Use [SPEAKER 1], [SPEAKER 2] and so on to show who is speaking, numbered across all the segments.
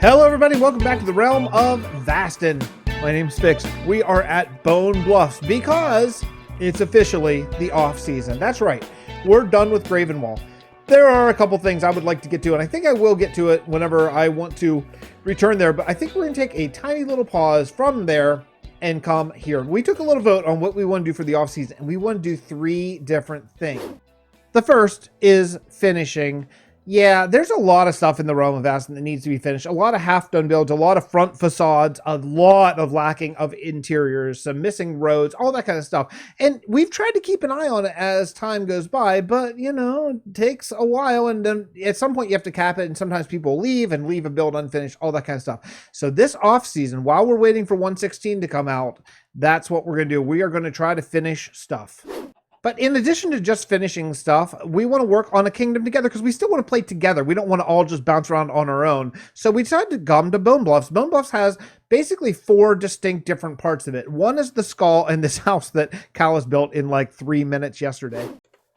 [SPEAKER 1] Hello everybody, welcome back to the Realm of Vasten. My name's Fix. We are at Bone Bluffs because it's officially the off season. That's right, we're done with Gravenwall. There are a couple things I would like to get to, and I think I will get to it whenever I want to return there, but I think we're gonna take a tiny little pause from there and come here. We took a little vote on what we want to do for the off season, and we want to do 3 different things. The first is finishing. Yeah, there's a lot of stuff in the Realm of Vasten that needs to be finished. A lot of half-done builds, a lot of front facades, a lot of lacking of interiors, some missing roads, all that kind of stuff. And we've tried to keep an eye on it as time goes by, but, you know, it takes a while, and then at some point you have to cap it, and sometimes people leave and leave a build unfinished, all that kind of stuff. So this off-season, while we're waiting for 1.16 to come out, that's what we're going to do. We are going to try to finish stuff. But in addition to just finishing stuff, we want to work on a kingdom together because we still want to play together. We don't want to all just bounce around on our own. So we decided to come to Bone Bluffs. Bone Bluffs has basically 4 distinct different parts of it. One is the skull and this house that Callus built in like 3 minutes yesterday.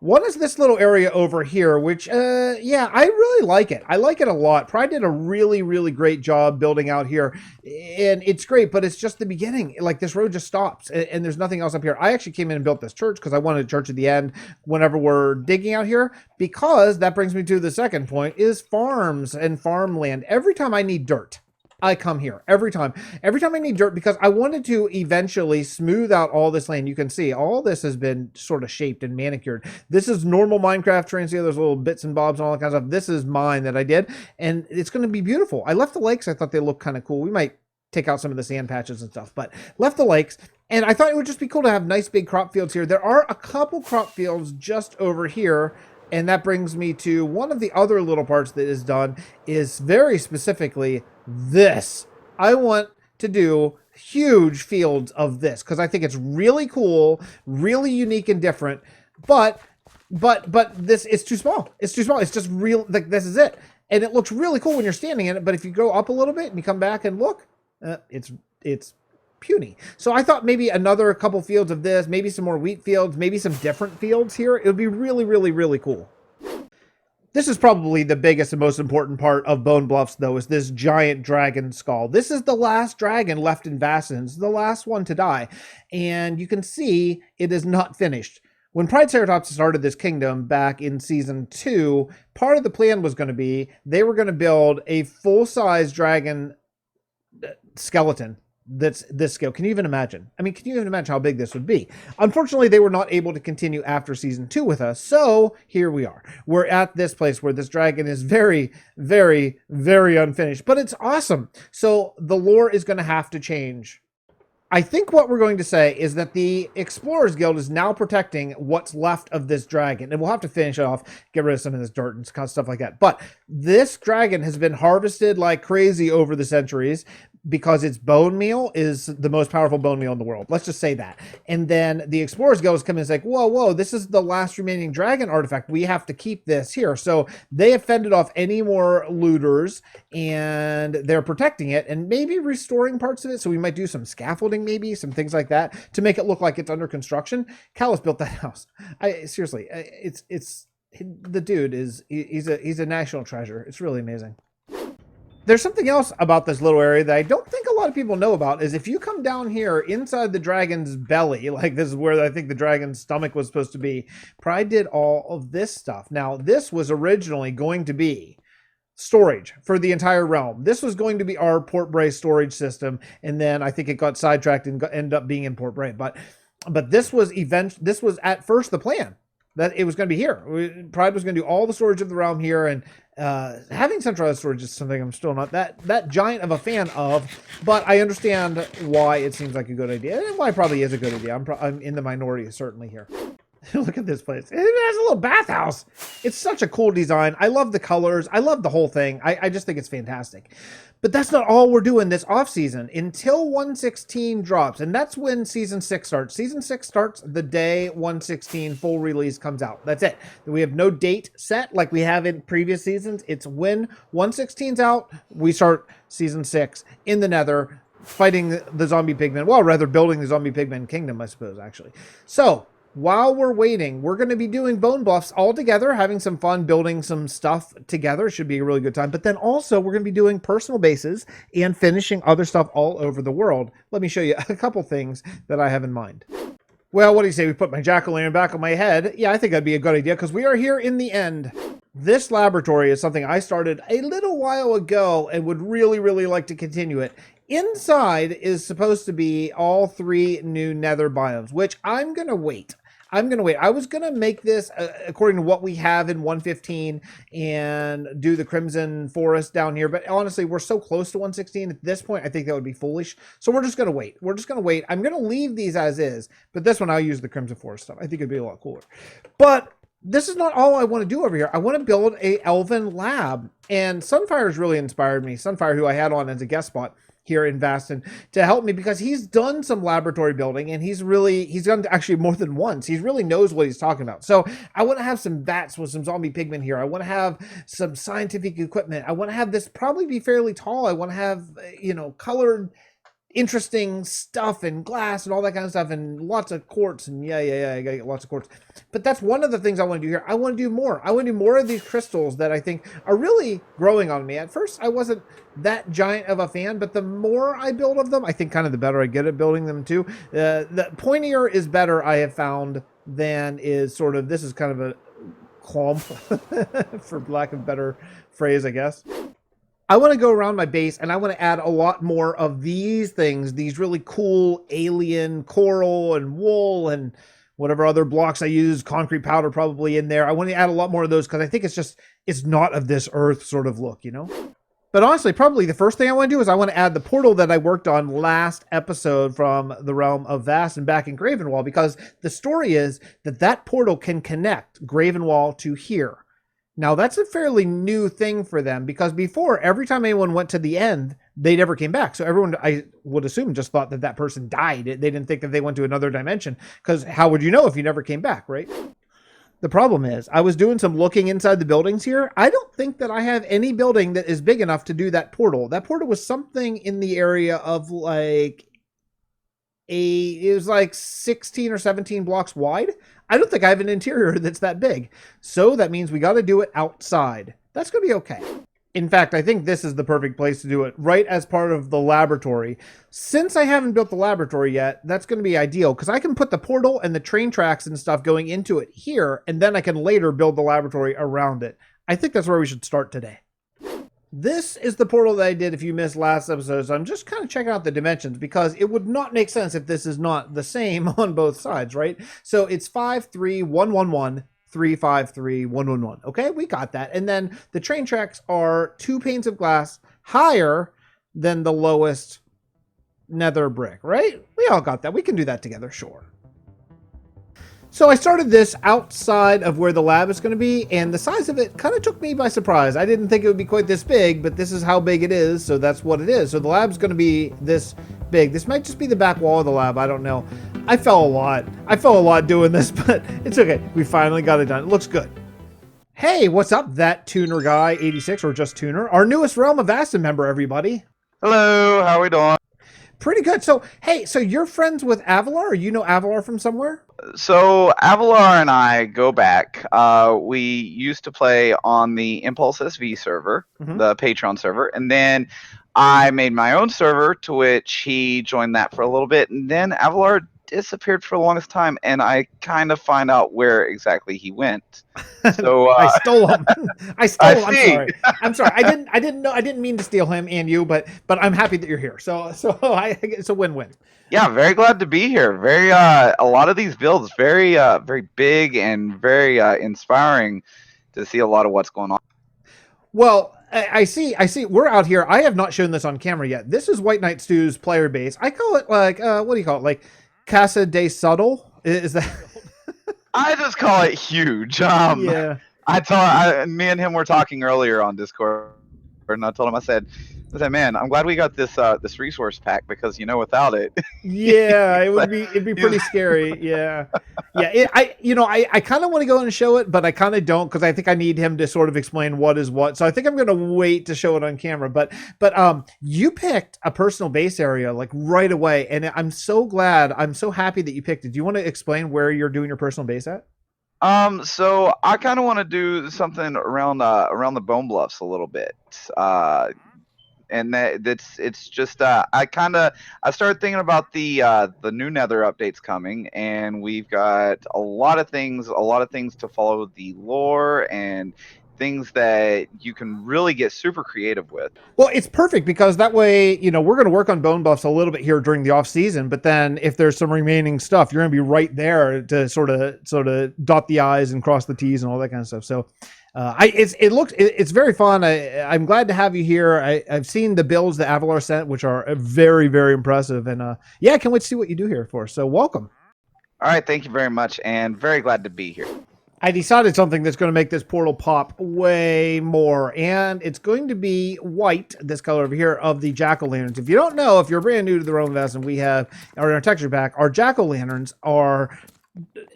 [SPEAKER 1] One is this little area over here, which, yeah, I really like it. I like it a lot. Pride did a really, really great job building out here, and it's great, but it's just the beginning. Like, this road just stops, and there's nothing else up here. I actually came in and built this church because I wanted a church at the end whenever we're digging out here, because that brings me to the second point, is farms and farmland. Every time I need dirt, I come here every time I need dirt, because I wanted to eventually smooth out all this land. You can see all this has been sort of shaped and manicured. This is normal Minecraft terrain. See, there's little bits and bobs and all that kind of stuff. This is mine that I did, and it's going to be beautiful. I left the lakes. I thought they looked kind of cool. We might take out some of the sand patches and stuff, but left the lakes. And I thought it would just be cool to have nice big crop fields here. There are a couple crop fields just over here. And that brings me to one of the other little parts that is done, is very specifically this. I want to do huge fields of this because I think it's really cool, really unique and different. But this is too small. It's too small. It's just real. Like, this is it. And it looks really cool when you're standing in it. But if you go up a little bit and you come back and look, it's puny. So I thought maybe another couple fields of this, maybe some more wheat fields, maybe some different fields here. It would be really, really, really cool. This is probably the biggest and most important part of Bone Bluffs, though, is this giant dragon skull. This is the last dragon left in Vasten. It's the last one to die. And you can see it is not finished. When Triceratops started this kingdom back in season 2, part of the plan was going to be they were going to build a full-size dragon skeleton that's this scale. Can you even imagine? I mean, can you even imagine how big this would be? Unfortunately, they were not able to continue after season 2 with us. So here we are. We're at this place where this dragon is very, very, very unfinished, but it's awesome. So the lore is going to have to change. I think what we're going to say is that the Explorers Guild is now protecting what's left of this dragon. And we'll have to finish it off, get rid of some of this dirt and stuff like that. But this dragon has been harvested like crazy over the centuries, because its bone meal is the most powerful bone meal in the world. Let's just say that. And then the Explorers Guild is coming and say, whoa, this is the last remaining dragon artifact. We have to keep this here. So they have fended off any more looters, and they're protecting it and maybe restoring parts of it. So we might do some scaffolding, maybe some things like that to make it look like it's under construction. Callus built that house. Seriously, the dude he's a national treasure. It's really amazing. There's something else about this little area that I don't think a lot of people know about, is if you come down here inside the dragon's belly, like this is where I think the dragon's stomach was supposed to be, Pride did all of this stuff. Now, this was originally going to be storage for the entire realm. This was going to be our Port Bray storage system, and then I think it got sidetracked and ended up being in Port Bray. But this was at first the plan, that it was going to be here. Pride was going to do all the storage of the realm here, and having centralized storage is something I'm still not that giant of a fan of, but I understand why it seems like a good idea, and why it probably is a good idea. I'm in the minority, certainly, here. Look at this place. It has a little bathhouse. It's such a cool design. I love the colors. I love the whole thing. I just think it's fantastic. But that's not all we're doing this off season until 1.16 drops. And that's when season 6 starts. Season 6 starts the day 1.16 full release comes out. That's it. We have no date set like we have in previous seasons. It's when 1.16's out, we start season 6 in the Nether, fighting the zombie pigmen. Well, rather building the zombie pigmen kingdom, I suppose, actually. So while we're waiting, we're going to be doing Bone Bluffs all together, having some fun, building some stuff together. Should be a really good time. But then also we're going to be doing personal bases and finishing other stuff all over the world. Let me show you a couple things that I have in mind. Well, what do you say we put my jack-o'-lantern back on my head? Yeah, I think that'd be a good idea because we are here in the end. This laboratory is something I started a little while ago and would really, really like to continue it. Inside is supposed to be all 3 new nether biomes, which I'm going to wait. I was going to make this according to what we have in 115 and do the Crimson Forest down here. But honestly, we're so close to 116 at this point, I think that would be foolish. So we're just going to wait. I'm going to leave these as is, but this one I'll use the Crimson Forest stuff. I think it'd be a lot cooler. But this is not all I want to do over here. I want to build a elven lab. And Sunfire's really inspired me. Sunfire, who I had on as a guest spot here in Vasten, to help me because he's done some laboratory building and he's done actually more than once. He really knows what he's talking about. So I want to have some bats with some zombie pigmen here. I want to have some scientific equipment. I want to have this probably be fairly tall. I want to have, colored, interesting stuff and glass and all that kind of stuff and lots of quartz and yeah, I gotta get lots of quartz. But that's one of the things I want to do here. I want to do more. I want to do more of these crystals that I think are really growing on me. At first, I wasn't that giant of a fan, but the more I build of them, I think kind of the better I get at building them too. The pointier is better, I have found, than is sort of, this is kind of a clump, for lack of a better phrase, I guess. I want to go around my base and I want to add a lot more of these things, these really cool alien coral and wool and whatever other blocks I use, concrete powder probably in there. I want to add a lot more of those because I think it's not of this earth sort of look, But honestly, probably the first thing I want to do is I want to add the portal that I worked on last episode from the Realm of Vasten back in Gravenwall, because the story is that portal can connect Gravenwall to here. Now, that's a fairly new thing for them because before, every time anyone went to the end, they never came back. So everyone, I would assume, just thought that person died. They didn't think that they went to another dimension because how would you know if you never came back, right? The problem is, I was doing some looking inside the buildings here. I don't think that I have any building that is big enough to do that portal. That portal was something in the area of it was like 16 or 17 blocks wide. I don't think I have an interior that's that big. So that means we got to do it outside. That's going to be okay. In fact, I think this is the perfect place to do it, right as part of the laboratory. Since I haven't built the laboratory yet, that's going to be ideal because I can put the portal and the train tracks and stuff going into it here, and then I can later build the laboratory around it. I think that's where we should start today. This is the portal that I did if you missed last episode, so I'm just kind of checking out the dimensions because it would not make sense if this is not the same on both sides, right? So it's 53111 353 Okay, we got that. And then the train tracks are 2 panes of glass higher than the lowest nether brick, right? We all got that. We can do that together, sure. So I started this outside of where the lab is going to be, and the size of it kind of took me by surprise. I didn't think it would be quite this big, but this is how big it is, so that's what it is. So the lab's going to be this big. This might just be the back wall of the lab. I don't know. I fell a lot doing this, but it's okay. We finally got it done. It looks good. Hey, what's up, that Tuner Guy 86, or just Tuner? Our newest Realm of Vasten member, everybody.
[SPEAKER 2] Hello, how are we doing?
[SPEAKER 1] Pretty good. So, hey, so you're friends with Avalar, or you know Avalar from somewhere?
[SPEAKER 2] So Avalar and I go back. We used to play on the Impulse SV server, the PATRON server, and then I made my own server, to which he joined that for a little bit, and then Avalar disappeared for the longest time, and I kind of find out where exactly he went. So
[SPEAKER 1] I stole him. I stole him. I'm sorry. I didn't mean to steal him and you, but I'm happy that you're here. So it's a win-win.
[SPEAKER 2] Yeah, very glad to be here. Very a lot of these builds very big and very inspiring to see a lot of what's going on.
[SPEAKER 1] Well, I see. We're out here. I have not shown this on camera yet. This is White Knight Stew's player base. I call it like what do you call it? Like Casa de Subtle? Is that?
[SPEAKER 2] I just call it huge. Yeah. Me and him were talking earlier on Discord, and I told him, I said, I said, man, I'm glad we got this resource pack because without it,
[SPEAKER 1] Yeah,
[SPEAKER 2] he's like,
[SPEAKER 1] it'd be
[SPEAKER 2] he's,
[SPEAKER 1] pretty scary. Yeah. Yeah, I kind of want to go and show it, but I kind of don't because I think I need him to sort of explain what is what. So I think I'm going to wait to show it on camera. But you picked a personal base area like right away, and I'm so glad. I'm so happy that you picked it. Do you want to explain where you're doing your personal base at?
[SPEAKER 2] So I kind of want to do something around the Bone Bluffs a little bit. And it's just I started thinking about the new Nether updates coming, and we've got a lot of things to follow the lore and things that you can really get super creative with.
[SPEAKER 1] Well, it's perfect because that way, we're going to work on bone buffs a little bit here during the off season, but then if there's some remaining stuff, you're going to be right there to sort of dot the I's and cross the T's and all that kind of stuff. So, it's very fun. I'm glad to have you here. I've seen the builds that Avalar sent, which are very, very impressive. And I can't wait to see what you do here for us. So welcome.
[SPEAKER 2] All right. Thank you very much. And very glad to be here.
[SPEAKER 1] I decided something that's going to make this portal pop way more, and it's going to be white, this color over here, of the jack-o'-lanterns. If you don't know, if you're brand new to the Realm of Vasten, we have, or in our texture pack, our jack-o'-lanterns are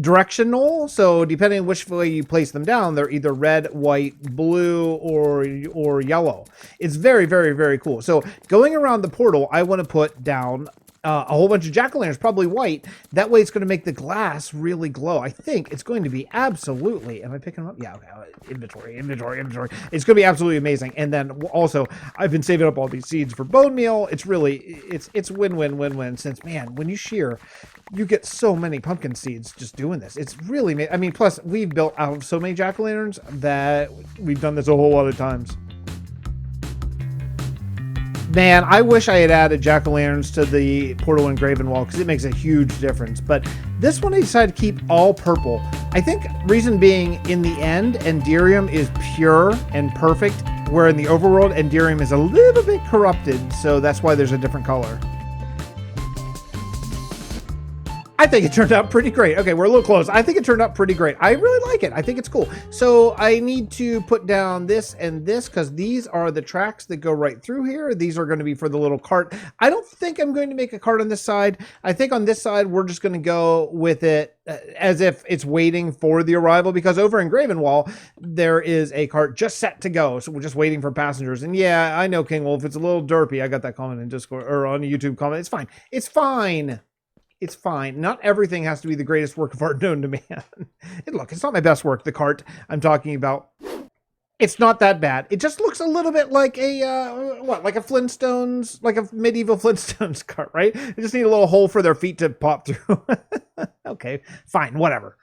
[SPEAKER 1] directional, so depending on which way you place them down, they're either red, white, blue, or yellow. It's very, very, very cool. So going around the portal, I want to put down a whole bunch of jack-o'-lanterns, probably white. That way it's going to make the glass really glow. I think it's going to be absolutely... Am I picking them up? Yeah, okay. Inventory. It's going to be absolutely amazing. And then also, I've been saving up all these seeds for bone meal. It's really... It's win-win-win-win since, man, when you shear, you get so many pumpkin seeds just doing this. It's really... I mean, plus, we've built out of so many jack-o'-lanterns that we've done this a whole lot of times. Man, I wish I had added jack-o'-lanterns to the portal engraven wall because it makes a huge difference. But this one I decided to keep all purple. I think reason being, in the end, Enderium is pure and perfect, where in the overworld, Enderium is a little bit corrupted, so that's why there's a different color. I think it turned out pretty great. Okay, we're a little close. I think it turned out pretty great. I really like it. I think it's cool. So I need to put down this and this because these are the tracks that go right through here. These are going to be for the little cart. I don't think I'm going to make a cart on this side. I think on this side, we're just going to go with it as if it's waiting for the arrival because over in Gravenwall, there is a cart just set to go. So we're just waiting for passengers. And yeah, I know, King Wolf, it's a little derpy. I got that comment in Discord or on a YouTube comment. It's fine. It's fine. It's fine. Not everything has to be the greatest work of art known to man. And look, it's not my best work, the cart I'm talking about. It's not that bad. It just looks a little bit like a, like a Flintstones, like a medieval Flintstones cart, right? They just need a little hole for their feet to pop through. Okay, fine, whatever.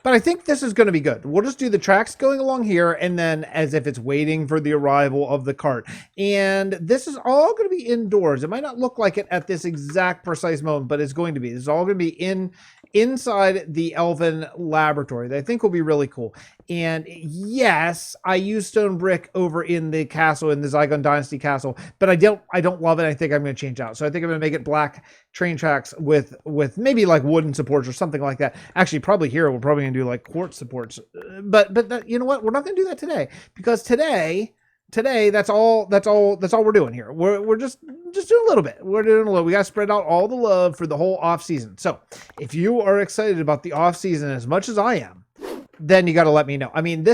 [SPEAKER 1] But I think this is going to be good. We'll just do the tracks going along here and then as if it's waiting for the arrival of the cart. And this is all going to be indoors. It might not look like it at this exact precise moment, but it's going to be. This is all going to be inside the Elven laboratory that I think will be really cool. And yes, I use stone brick over in the castle, in the Zygon Dynasty castle, but I don't love it. I think I'm going to change out. So I think I'm going to make it black train tracks with maybe like wooden supports or something like that. Actually, probably here, we're probably going to do like quartz supports. But that, you know what? We're not going to do that today because today that's all we're doing here. We're just doing a little bit. We're doing a little. We got to spread out all the love for the whole off season. So if you are excited about the off season as much as I am, then you got to let me know. I mean,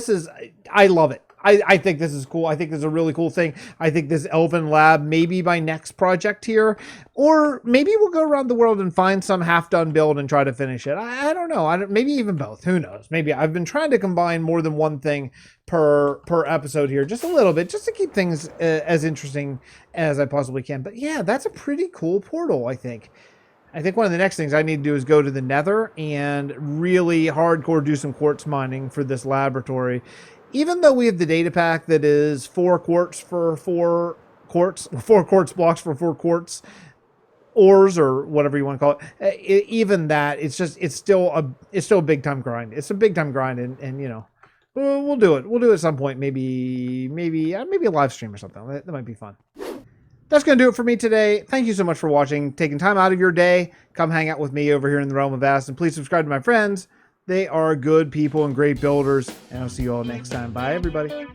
[SPEAKER 1] I love it. I think this is cool. I think this is a really cool thing. I think this Elven Lab may be my next project here, or maybe we'll go around the world and find some half-done build and try to finish it. I don't know. Maybe even both. Who knows? Maybe I've been trying to combine more than one thing per episode here, just a little bit, just to keep things as interesting as I possibly can. But yeah, that's a pretty cool portal, I think. I think one of the next things I need to do is go to the Nether and really hardcore do some quartz mining for this laboratory. Even though we have the data pack that is 4 quartz for 4 quartz, 4 quartz blocks for 4 quartz ores or whatever you want to call it, even that, it's still a big time grind. It's a big time grind, and you know, we'll do it. We'll do it at some point. Maybe a live stream or something. That might be fun. That's going to do it for me today. Thank you so much for watching, taking time out of your day. Come hang out with me over here in the Realm of Vasten. Please subscribe to my friends. They are good people and great builders. And I'll see you all next time. Bye, everybody.